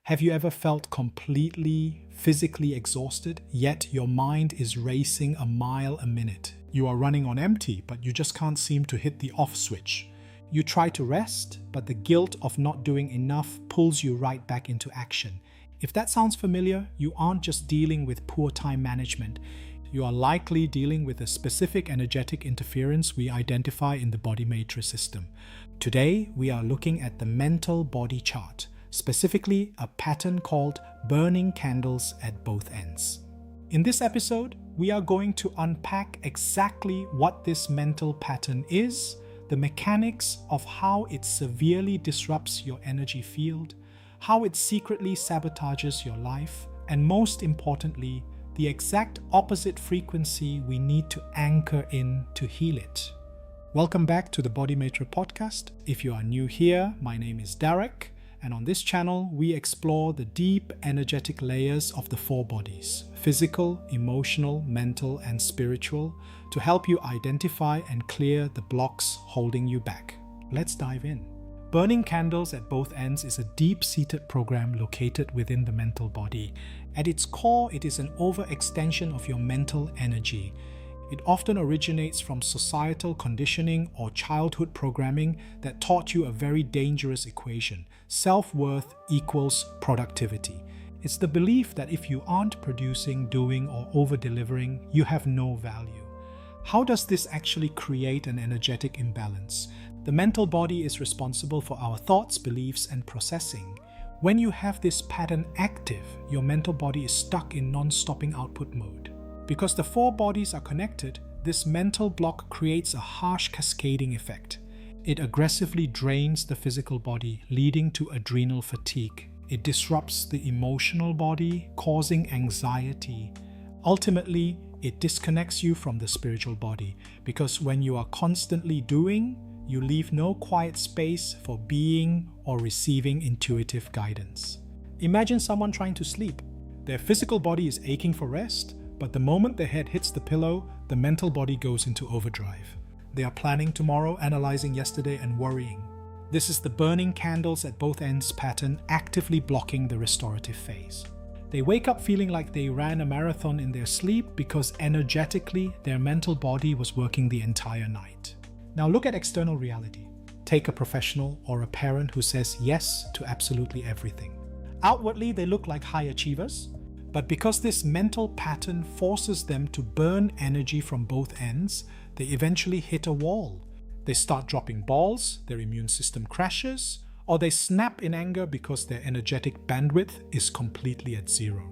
Have you ever felt completely physically exhausted, yet your mind is racing a mile a minute? You are running on empty, but you just can't seem to hit the off switch. You try to rest, but the guilt of not doing enough pulls you right back into action. If that sounds familiar, you aren't just dealing with poor time management. You are likely dealing with a specific energetic interference we identify in the BodyMaitre system. Today, we are looking at the mental body chart, specifically a pattern called burning candles at both ends. In this episode, we are going to unpack exactly what this mental pattern is, the mechanics of how it severely disrupts your energy field, how it secretly sabotages your life, and most importantly, the exact opposite frequency we need to anchor in to heal it. Welcome back to the BodyMaitre podcast. If you are new here, my name is Darreck, and on this channel, we explore the deep energetic layers of the four bodies: physical, emotional, mental, and spiritual, to help you identify and clear the blocks holding you back. Let's dive in. Burning candles at both ends is a deep-seated program located within the mental body. At its core, it is an overextension of your mental energy. It often originates from societal conditioning or childhood programming that taught you a very dangerous equation: self-worth equals productivity. It's the belief that if you aren't producing, doing, or over-delivering, you have no value. How does this actually create an energetic imbalance? The mental body is responsible for our thoughts, beliefs, and processing. When you have this pattern active, your mental body is stuck in non-stopping output mode. Because the four bodies are connected, this mental block creates a harsh cascading effect. It aggressively drains the physical body, leading to adrenal fatigue. It disrupts the emotional body, causing anxiety. Ultimately, it disconnects you from the spiritual body, because when you are constantly doing, you leave no quiet space for being or receiving intuitive guidance. Imagine someone trying to sleep. Their physical body is aching for rest, but the moment their head hits the pillow, the mental body goes into overdrive. They are planning tomorrow, analyzing yesterday, and worrying. This is the burning candles at both ends pattern actively blocking the restorative phase. They wake up feeling like they ran a marathon in their sleep because energetically their mental body was working the entire night. Now look at external reality. Take a professional or a parent who says yes to absolutely everything. Outwardly, they look like high achievers, but because this mental pattern forces them to burn energy from both ends, they eventually hit a wall. They start dropping balls, their immune system crashes, or they snap in anger because their energetic bandwidth is completely at zero.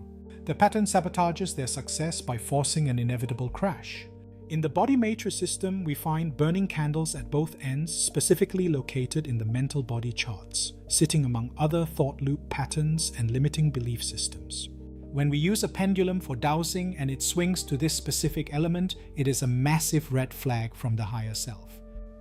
The pattern sabotages their success by forcing an inevitable crash. In the BodyMaitre system, we find burning candles at both ends specifically located in the mental body charts, sitting among other thought loop patterns and limiting belief systems. When we use a pendulum for dowsing and it swings to this specific element, it is a massive red flag from the higher self.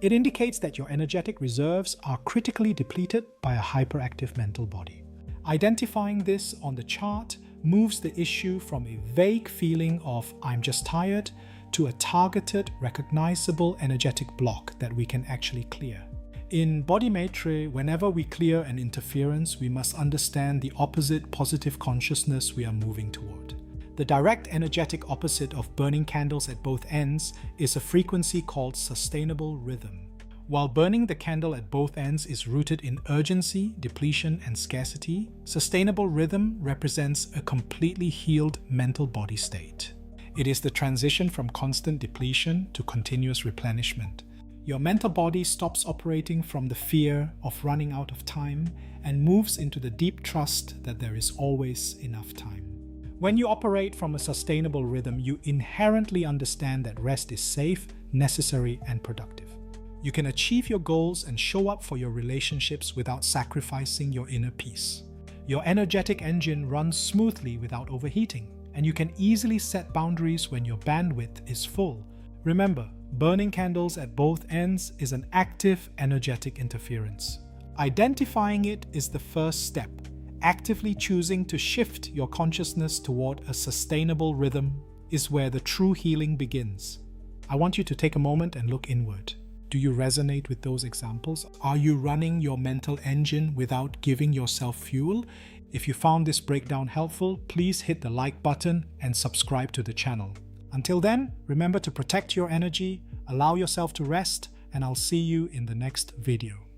It indicates that your energetic reserves are critically depleted by a hyperactive mental body. Identifying this on the chart moves the issue from a vague feeling of "I'm just tired" to a targeted, recognizable energetic block that we can actually clear. In BodyMaitre, whenever we clear an interference, we must understand the opposite positive consciousness we are moving toward. The direct energetic opposite of burning candles at both ends is a frequency called sustainable rhythm. While burning the candle at both ends is rooted in urgency, depletion, and scarcity, sustainable rhythm represents a completely healed mental body state. It is the transition from constant depletion to continuous replenishment. Your mental body stops operating from the fear of running out of time and moves into the deep trust that there is always enough time. When you operate from a sustainable rhythm, you inherently understand that rest is safe, necessary, and productive. You can achieve your goals and show up for your relationships without sacrificing your inner peace. Your energetic engine runs smoothly without overheating, and you can easily set boundaries when your bandwidth is full. Remember, burning candles at both ends is an active energetic interference. Identifying it is the first step. Actively choosing to shift your consciousness toward a sustainable rhythm is where the true healing begins. I want you to take a moment and look inward. Do you resonate with those examples? Are you running your mental engine without giving yourself fuel? If you found this breakdown helpful, please hit the like button and subscribe to the channel. Until then, remember to protect your energy, allow yourself to rest, and I'll see you in the next video.